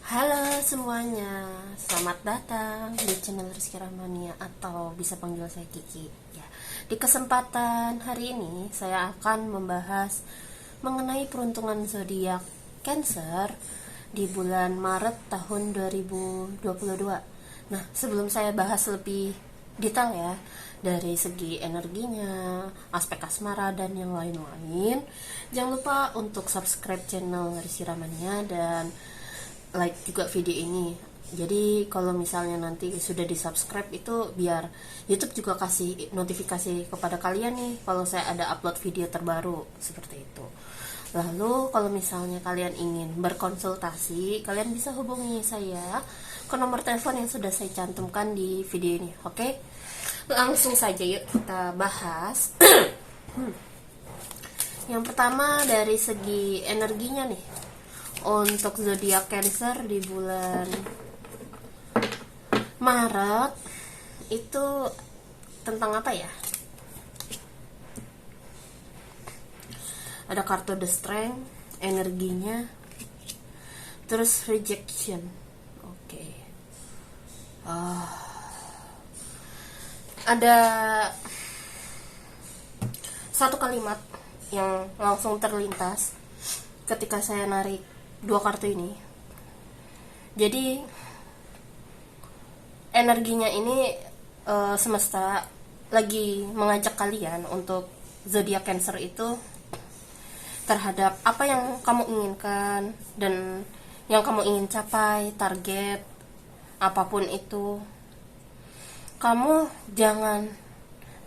Halo semuanya, selamat datang di channel Rizky Rahmania atau bisa panggil saya Kiki. Ya, di kesempatan hari ini saya akan membahas mengenai peruntungan zodiak Cancer di bulan Maret tahun 2022. Nah, sebelum saya bahas lebih detail ya dari segi energinya, aspek asmara dan yang lain-lain, jangan lupa untuk subscribe channel Rizky Rahmania dan like juga video ini. Jadi kalau misalnya nanti sudah di subscribe itu biar YouTube juga kasih notifikasi kepada kalian nih kalau saya ada upload video terbaru seperti itu. Lalu kalau misalnya kalian ingin berkonsultasi, kalian bisa hubungi saya ke nomor telepon yang sudah saya cantumkan di video ini. Oke? Langsung saja yuk kita bahas. Yang pertama dari segi energinya nih. Untuk zodiak Cancer di bulan Maret itu tentang apa ya? Ada kartu The Strength, energinya, terus rejection. Oke. Ada satu kalimat yang langsung terlintas ketika saya narik dua kartu ini. Jadi energinya ini semesta lagi mengajak kalian untuk zodiak Cancer itu terhadap apa yang kamu inginkan dan yang kamu ingin capai, target apapun itu. Kamu jangan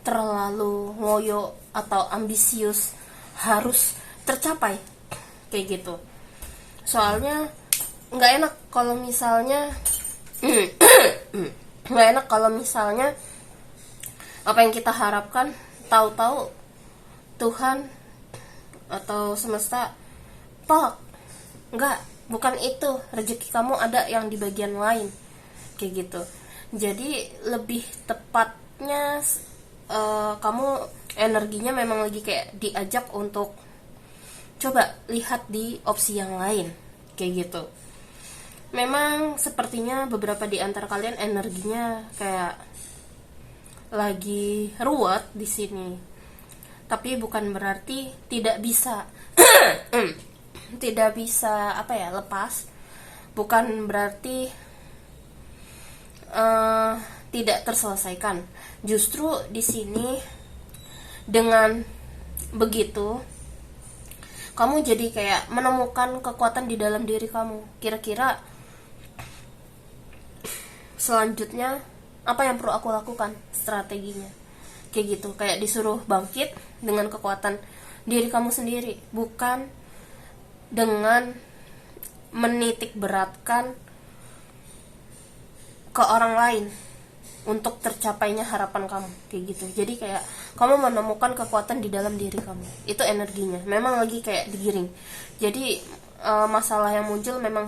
terlalu ngoyo atau ambisius harus tercapai kayak gitu. Soalnya nggak enak kalau misalnya nggak enak kalau misalnya apa yang kita harapkan tahu-tahu Tuhan atau semesta tolak. Bukan itu, rezeki kamu ada yang di bagian lain kayak gitu. Jadi lebih tepatnya kamu energinya memang lagi kayak diajak untuk coba lihat di opsi yang lain kayak gitu. Memang sepertinya beberapa di antara kalian energinya kayak lagi ruwet di sini. Tapi bukan berarti tidak bisa tidak bisa lepas. Bukan berarti tidak terselesaikan. Justru di sini dengan begitu kamu jadi kayak menemukan kekuatan di dalam diri kamu. Kira-kira selanjutnya apa yang perlu aku lakukan, strateginya kayak gitu. Kayak disuruh bangkit dengan kekuatan diri kamu sendiri, bukan dengan menitik beratkan ke orang lain untuk tercapainya harapan kamu kayak gitu. Jadi kayak kamu menemukan kekuatan di dalam diri kamu, itu energinya memang lagi kayak digiring. Jadi masalah yang muncul memang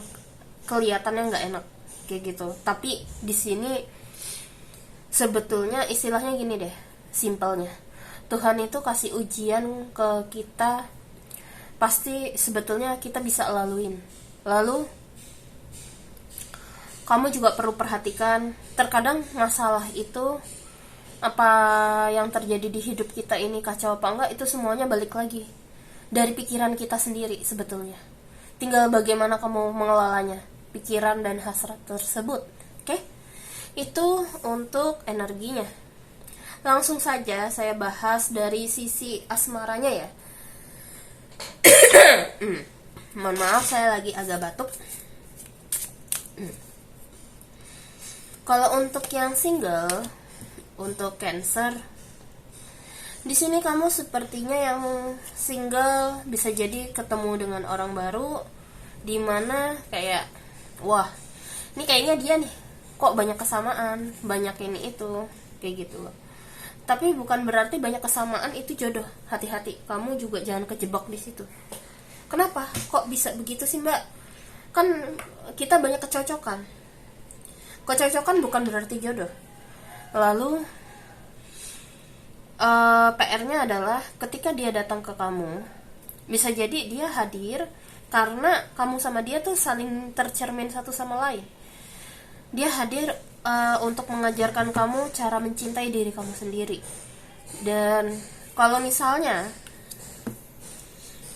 kelihatannya nggak enak kayak gitu. Tapi di sini sebetulnya istilahnya gini deh, simpelnya Tuhan itu kasih ujian ke kita, pasti sebetulnya kita bisa laluin. Lalu kamu juga perlu perhatikan, terkadang masalah itu apa yang terjadi di hidup kita ini kacau apa enggak, itu semuanya balik lagi dari pikiran kita sendiri sebetulnya. Tinggal bagaimana kamu mengelolanya, pikiran dan hasrat tersebut. Oke? Itu untuk energinya. Langsung saja saya bahas dari sisi asmaranya ya. Mohon maaf, saya lagi agak batuk. Kalau untuk yang single, untuk Cancer, di sini kamu sepertinya yang single bisa jadi ketemu dengan orang baru, dimana kayak wah, ini kayaknya dia nih, kok banyak kesamaan, banyak ini itu kayak gitu. Tapi bukan berarti banyak kesamaan itu jodoh. Hati-hati, kamu juga jangan kejebak di situ. Kenapa? Kok bisa begitu sih, Mbak? Kan kita banyak kecocokan. Kecocokan bukan berarti jodoh. Lalu PR-nya adalah ketika dia datang ke kamu, bisa jadi dia hadir karena kamu sama dia tuh saling tercermin satu sama lain. Dia hadir untuk mengajarkan kamu cara mencintai diri kamu sendiri. Dan kalau misalnya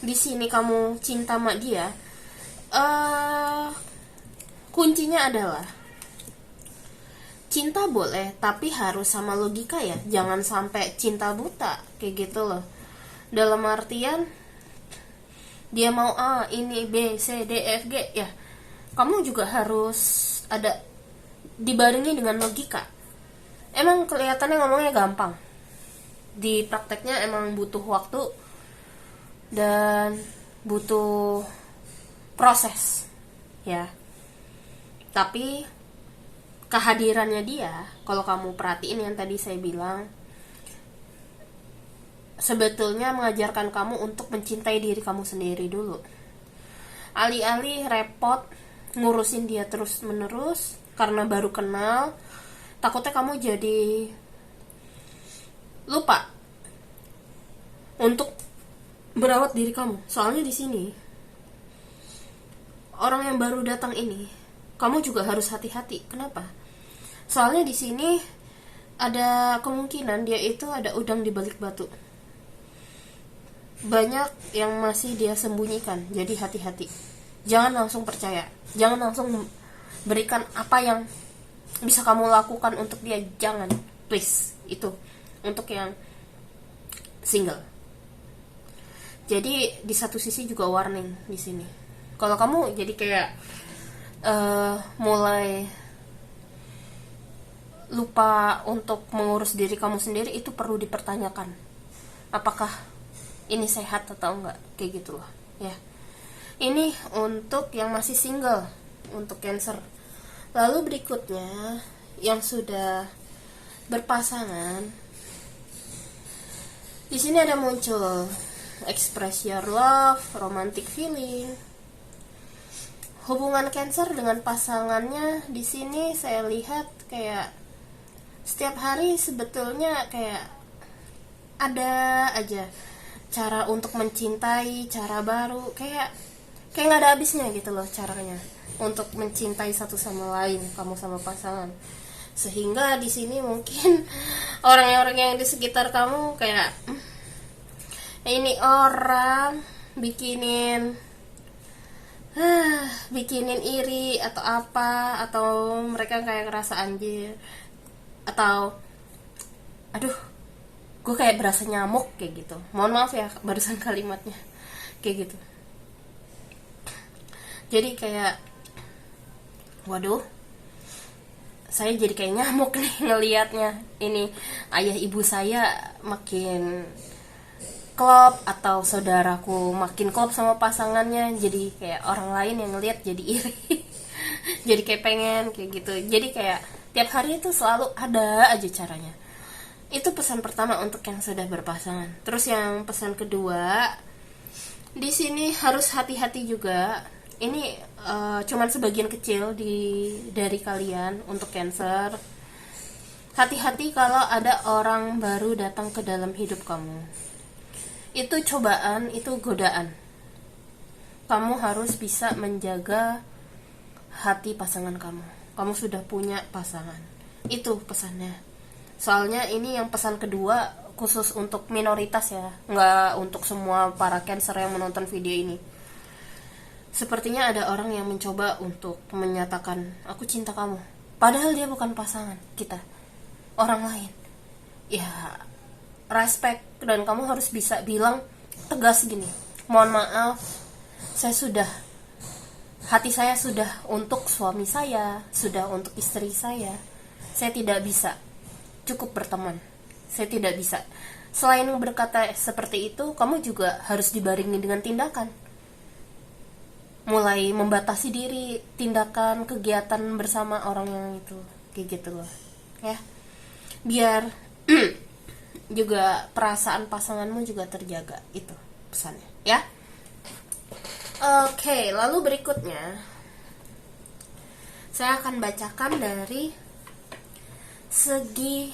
di sini kamu cinta sama dia, kuncinya adalah cinta boleh, tapi harus sama logika ya. Jangan sampai cinta buta kayak gitu loh. Dalam artian dia mau A, ini B, C, D, F, G ya. Kamu juga harus ada dibarengi dengan logika. Emang kelihatannya ngomongnya gampang, di prakteknya emang butuh waktu dan butuh proses ya. Tapi kehadirannya dia, kalau kamu perhatiin yang tadi saya bilang, sebetulnya mengajarkan kamu untuk mencintai diri kamu sendiri dulu. Alih-alih repot ngurusin dia terus menerus karena baru kenal, takutnya kamu jadi lupa untuk merawat diri kamu. Soalnya di sini orang yang baru datang ini, kamu juga harus hati-hati. Kenapa? Soalnya di sini ada kemungkinan dia itu ada udang di balik batu. Banyak yang masih dia sembunyikan. Jadi hati-hati. Jangan langsung percaya. Jangan langsung berikan apa yang bisa kamu lakukan untuk dia. Jangan, please. Itu untuk yang single. Jadi di satu sisi juga warning di sini. Kalau kamu jadi kayak mulai lupa untuk mengurus diri kamu sendiri, itu perlu dipertanyakan. Apakah ini sehat atau enggak? Kayak gitu loh ya. Ini untuk yang masih single, untuk Cancer. Lalu berikutnya yang sudah berpasangan, di sini ada muncul express your love, romantic feeling. Hubungan Cancer dengan pasangannya di sini saya lihat kayak setiap hari sebetulnya kayak ada aja cara untuk mencintai, cara baru, kayak nggak ada habisnya gitu loh caranya untuk mencintai satu sama lain, kamu sama pasangan. Sehingga di sini mungkin orang-orang yang di sekitar kamu kayak ini orang bikinin iri atau apa, atau mereka kayak ngerasa anjir, atau aduh gue kayak berasa nyamuk kayak gitu. Mohon maaf ya barusan kalimatnya kayak gitu. Jadi kayak waduh, saya jadi kayak nyamuk nih ngelihatnya. Ini ayah ibu saya makin klop, atau saudaraku makin klop sama pasangannya, jadi kayak orang lain yang ngelihat jadi iri. Jadi kayak pengen kayak gitu. Jadi kayak tiap hari itu selalu ada aja caranya. Itu pesan pertama untuk yang sudah berpasangan. Terus yang pesan kedua, di sini harus hati-hati juga. Ini cuman sebagian kecil dari kalian untuk Cancer. Hati-hati kalau ada orang baru datang ke dalam hidup kamu. Itu cobaan, itu godaan. Kamu harus bisa menjaga hati pasangan kamu. Kamu sudah punya pasangan. Itu pesannya. Soalnya ini yang pesan kedua khusus untuk minoritas ya, nggak untuk semua para Cancer yang menonton video ini. Sepertinya ada orang yang mencoba untuk menyatakan aku cinta kamu, padahal dia bukan pasangan kita, orang lain. Ya, respect, dan kamu harus bisa bilang tegas gini, mohon maaf, hati saya sudah untuk suami saya, sudah untuk istri saya tidak bisa, cukup berteman, saya tidak bisa. Selain berkata seperti itu, kamu juga harus dibarengi dengan tindakan. Mulai membatasi diri, tindakan, kegiatan bersama orang yang itu, kayak gitu loh ya. Biar juga perasaan pasanganmu juga terjaga, itu pesannya ya. Oke, lalu berikutnya saya akan bacakan dari segi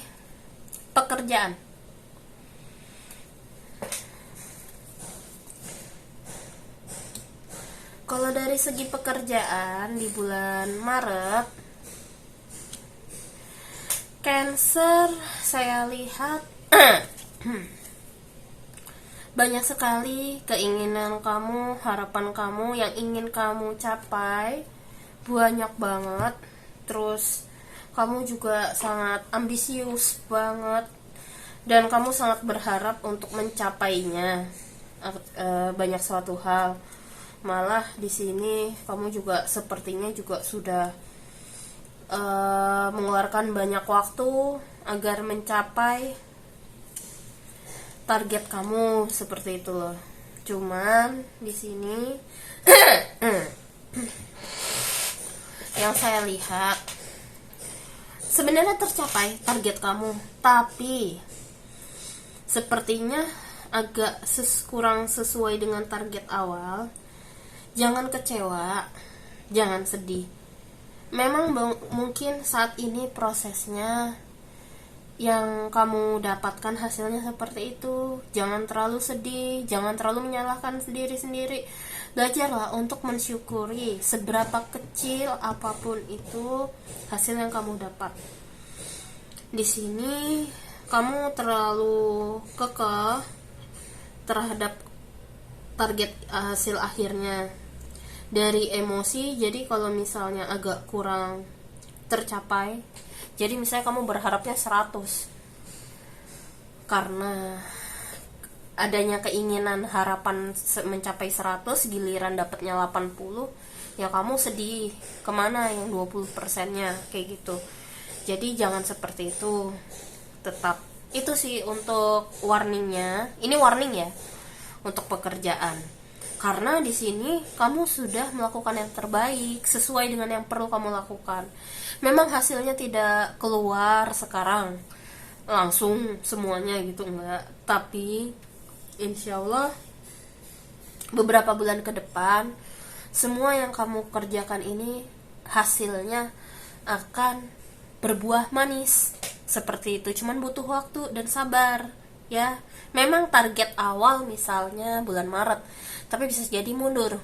pekerjaan. Kalau dari segi pekerjaan di bulan Maret, Cancer saya lihat banyak sekali keinginan kamu, harapan kamu yang ingin kamu capai, banyak banget. Terus kamu juga sangat ambisius banget dan kamu sangat berharap untuk mencapainya, banyak suatu hal. Malah di sini kamu juga sepertinya juga sudah mengeluarkan banyak waktu agar mencapai target kamu seperti itu loh. Cuman di sini yang saya lihat sebenarnya tercapai target kamu, tapi sepertinya agak kurang sesuai dengan target awal. Jangan kecewa, jangan sedih. Memang mungkin saat ini prosesnya yang kamu dapatkan hasilnya seperti itu. Jangan terlalu sedih, jangan terlalu menyalahkan diri sendiri. Belajarlah untuk mensyukuri seberapa kecil apapun itu hasil yang kamu dapat. Di sini kamu terlalu kekeh terhadap target hasil akhirnya dari emosi. Jadi kalau misalnya agak kurang tercapai, jadi misalnya kamu berharapnya 100, karena adanya keinginan harapan mencapai 100, giliran dapatnya 80, ya kamu sedih, kemana yang 20%-nya, kayak gitu. Jadi jangan seperti itu. Tetap itu sih untuk warningnya. Ini warning ya untuk pekerjaan, karena di sini kamu sudah melakukan yang terbaik sesuai dengan yang perlu kamu lakukan. Memang hasilnya tidak keluar sekarang langsung semuanya gitu, enggak, tapi insya Allah beberapa bulan ke depan semua yang kamu kerjakan ini hasilnya akan berbuah manis seperti itu. Cuman butuh waktu dan sabar ya. Memang target awal misalnya bulan Maret, tapi bisa jadi mundur,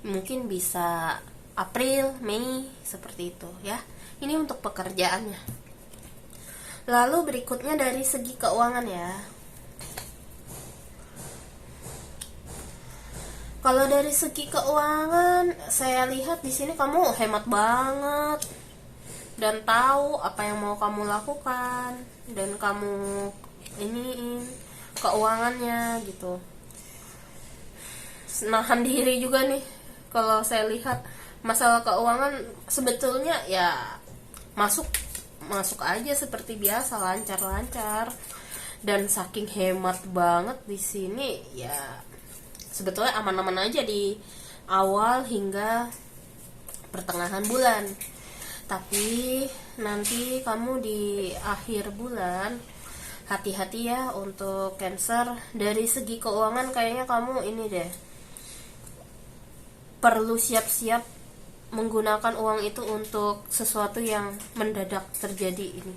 mungkin bisa April, Mei, seperti itu ya. Ini untuk pekerjaannya. Lalu berikutnya dari segi keuangan ya. Kalau dari segi keuangan, saya lihat di sini kamu hemat banget dan tahu apa yang mau kamu lakukan, dan kamu ini keuangannya gitu. Nahan diri juga nih. Kalau saya lihat masalah keuangan sebetulnya ya masuk aja seperti biasa, lancar-lancar. Dan saking hemat banget di sini ya, sebetulnya aman-aman aja di awal hingga pertengahan bulan. Tapi nanti kamu di akhir bulan hati-hati ya untuk Cancer. Dari segi keuangan kayaknya kamu ini deh, perlu siap-siap menggunakan uang itu untuk sesuatu yang mendadak terjadi ini.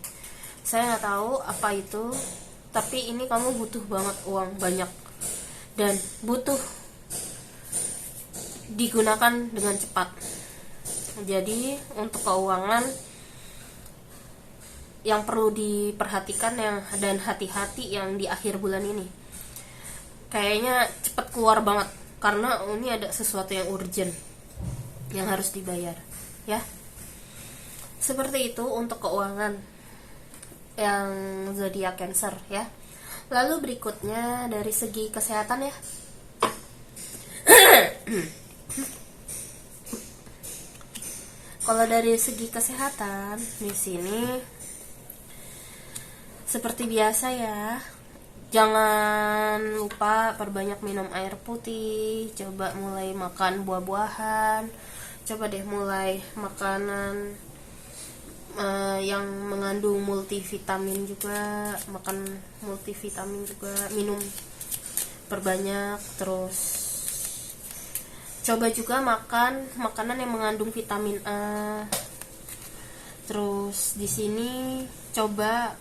Saya nggak tahu apa itu, tapi ini kamu butuh banget uang banyak dan butuh digunakan dengan cepat. Jadi untuk keuangan yang perlu diperhatikan dan hati-hati yang di akhir bulan ini, kayaknya cepat keluar banget karena ini ada sesuatu yang urgent yang harus dibayar ya. Seperti itu untuk keuangan yang zodiak Cancer ya. Lalu berikutnya dari segi kesehatan ya. Kalau dari segi kesehatan di sini seperti biasa ya, jangan lupa perbanyak minum air putih, coba mulai makan buah-buahan, coba deh mulai makanan yang mengandung multivitamin juga, makan multivitamin juga, minum perbanyak. Terus coba juga makan makanan yang mengandung vitamin A. Terus di sini coba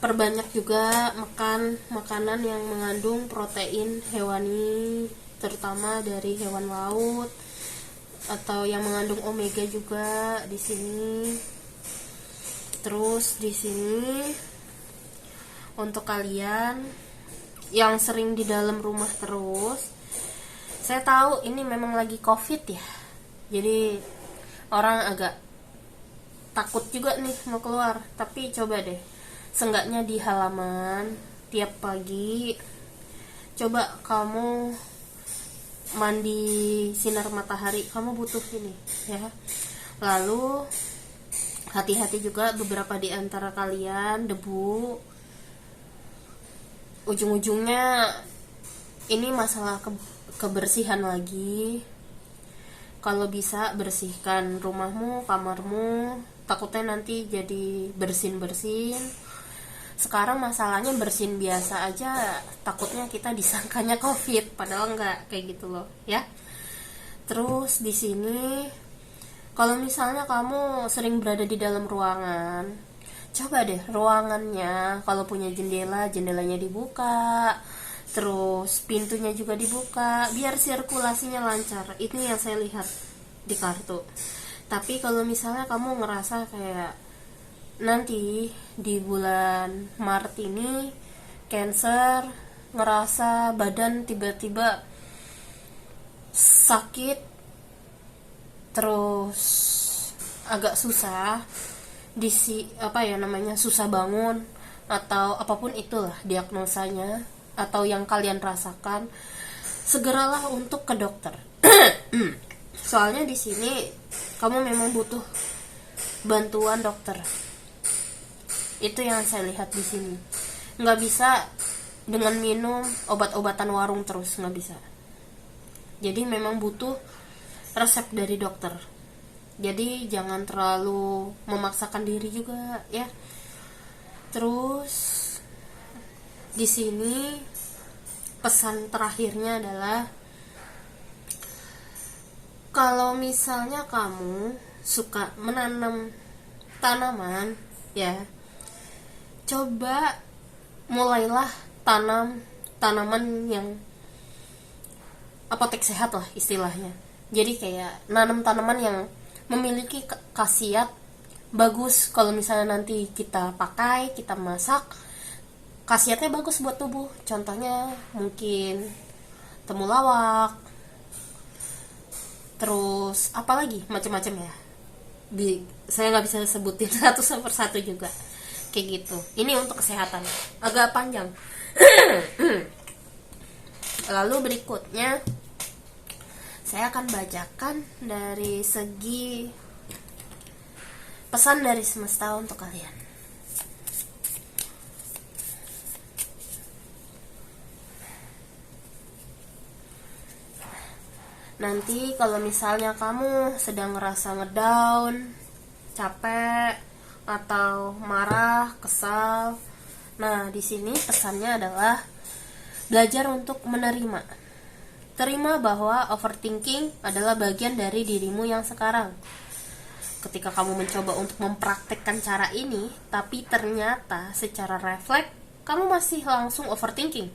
perbanyak juga makan makanan yang mengandung protein hewani terutama dari hewan laut atau yang mengandung omega juga di sini. Terus di sini untuk kalian yang sering di dalam rumah terus, saya tahu ini memang lagi COVID ya, jadi orang agak takut juga nih mau keluar. Tapi coba deh, seenggaknya di halaman tiap pagi coba kamu mandi sinar matahari, kamu butuh ini ya. Lalu hati-hati juga, beberapa di antara kalian debu, ujung-ujungnya ini masalah kebersihan lagi. Kalau bisa bersihkan rumahmu, kamarmu, takutnya nanti jadi bersin-bersin. Sekarang masalahnya bersin biasa aja takutnya kita disangkanya COVID, padahal enggak, kayak gitu loh ya. Terus di sini kalau misalnya kamu sering berada di dalam ruangan, coba deh ruangannya kalau punya jendela, jendelanya dibuka, terus pintunya juga dibuka biar sirkulasinya lancar. Itu yang saya lihat di kartu. Tapi kalau misalnya kamu ngerasa kayak nanti di bulan Maret ini Cancer, ngerasa badan tiba-tiba sakit, terus agak susah susah bangun atau apapun itulah diagnosanya atau yang kalian rasakan, segeralah untuk ke dokter. Soalnya di sini kamu memang butuh bantuan dokter. Itu yang saya lihat di sini. Nggak bisa dengan minum obat-obatan warung terus, nggak bisa. Jadi memang butuh resep dari dokter. Jadi jangan terlalu memaksakan diri juga ya. Terus di sini pesan terakhirnya adalah kalau misalnya kamu suka menanam tanaman ya, coba mulailah tanam tanaman yang apotek sehat lah istilahnya. Jadi kayak nanam tanaman yang memiliki khasiat bagus, kalau misalnya nanti kita pakai, kita masak, khasiatnya bagus buat tubuh. Contohnya mungkin temulawak, terus apalagi macam-macam ya. Saya nggak bisa sebutin satu persatu juga kayak gitu. Ini untuk kesehatan, agak panjang. Lalu berikutnya saya akan bacakan dari segi pesan dari semesta untuk kalian. Nanti kalau misalnya kamu sedang ngerasa ngedown, capek, atau marah, kesal, nah di sini pesannya adalah belajar untuk menerima. Terima bahwa overthinking adalah bagian dari dirimu yang sekarang. Ketika kamu mencoba untuk mempraktekkan cara ini, tapi ternyata secara refleks kamu masih langsung overthinking,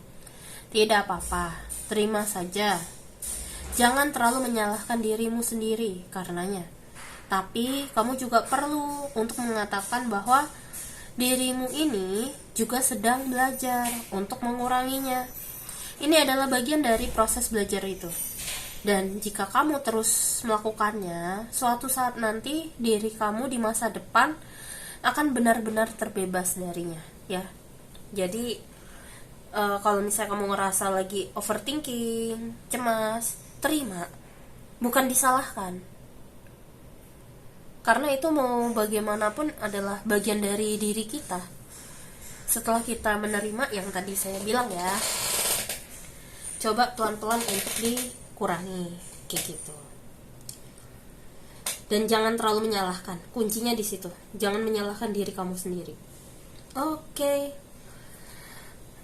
tidak apa-apa, terima saja. Jangan terlalu menyalahkan dirimu sendiri karenanya. Tapi kamu juga perlu untuk mengatakan bahwa dirimu ini juga sedang belajar untuk menguranginya. Ini adalah bagian dari proses belajar itu. Dan jika kamu terus melakukannya, suatu saat nanti diri kamu di masa depan akan benar-benar terbebas darinya, ya. Jadi kalau misalnya kamu ngerasa lagi overthinking, cemas, terima, bukan disalahkan. Karena itu mau bagaimanapun adalah bagian dari diri kita. Setelah kita menerima yang tadi saya bilang ya, coba pelan-pelan untuk dikurangi kayak gitu. Dan jangan terlalu menyalahkan. Kuncinya di situ. Jangan menyalahkan diri kamu sendiri. Oke.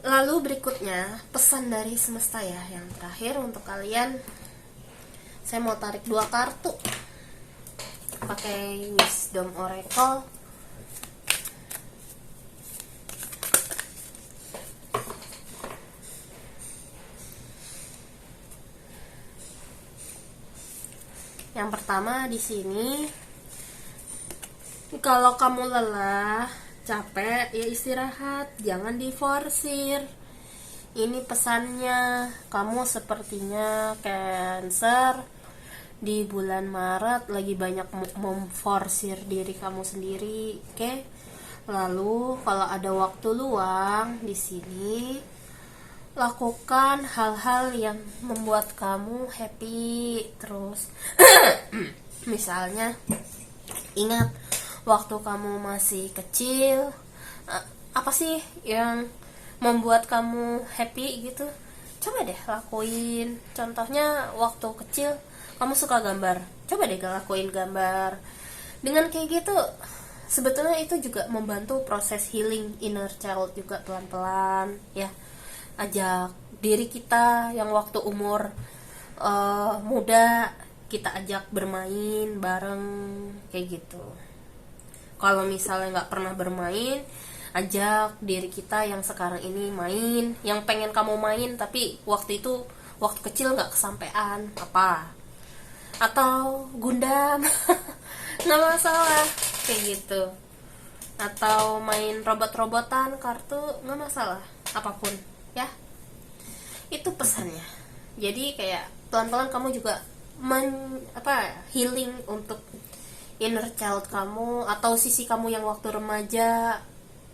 Lalu berikutnya pesan dari semesta ya, yang terakhir untuk kalian. Saya mau tarik 2 kartu. Pakai Wisdom Oracle. Yang pertama di sini, kalau kamu lelah, capek, ya istirahat, jangan diforsir. Ini pesannya. Kamu sepertinya Cancer di bulan Maret lagi banyak memforsir diri kamu sendiri, oke? Lalu kalau ada waktu luang di sini, lakukan hal-hal yang membuat kamu happy terus. Misalnya, ingat waktu kamu masih kecil, apa sih yang membuat kamu happy gitu? Coba deh lakuin. Contohnya waktu kecil kamu suka gambar, coba deh lakuin gambar. Dengan kayak gitu, sebetulnya itu juga membantu proses healing inner child juga pelan-pelan ya. Ajak diri kita yang waktu umur muda, kita ajak bermain bareng kayak gitu. Kalau misalnya nggak pernah bermain, ajak diri kita yang sekarang ini main, yang pengen kamu main tapi waktu kecil nggak kesampean apa, atau Gundam nggak masalah kayak gitu, atau main robot-robotan kartu nggak masalah, apapun ya. Itu pesannya. Jadi kayak pelan-pelan kamu juga healing untuk inner child kamu, atau sisi kamu yang waktu remaja,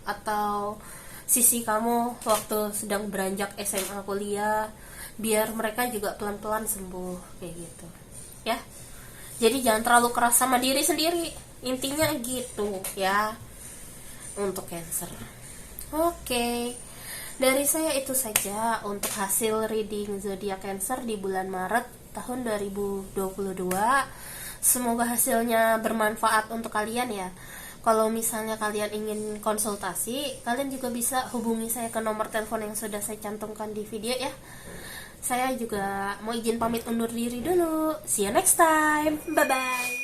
atau sisi kamu waktu sedang beranjak SMA kuliah, biar mereka juga pelan-pelan sembuh kayak gitu ya. Jadi jangan terlalu keras sama diri sendiri, intinya gitu ya untuk Cancer. Oke, dari saya itu saja untuk hasil reading zodiak Cancer di bulan Maret tahun 2022. Semoga hasilnya bermanfaat untuk kalian ya. Kalau misalnya kalian ingin konsultasi, kalian juga bisa hubungi saya ke nomor telepon yang sudah saya cantumkan di video ya. Saya juga mau izin pamit undur diri dulu. See you next time. Bye bye.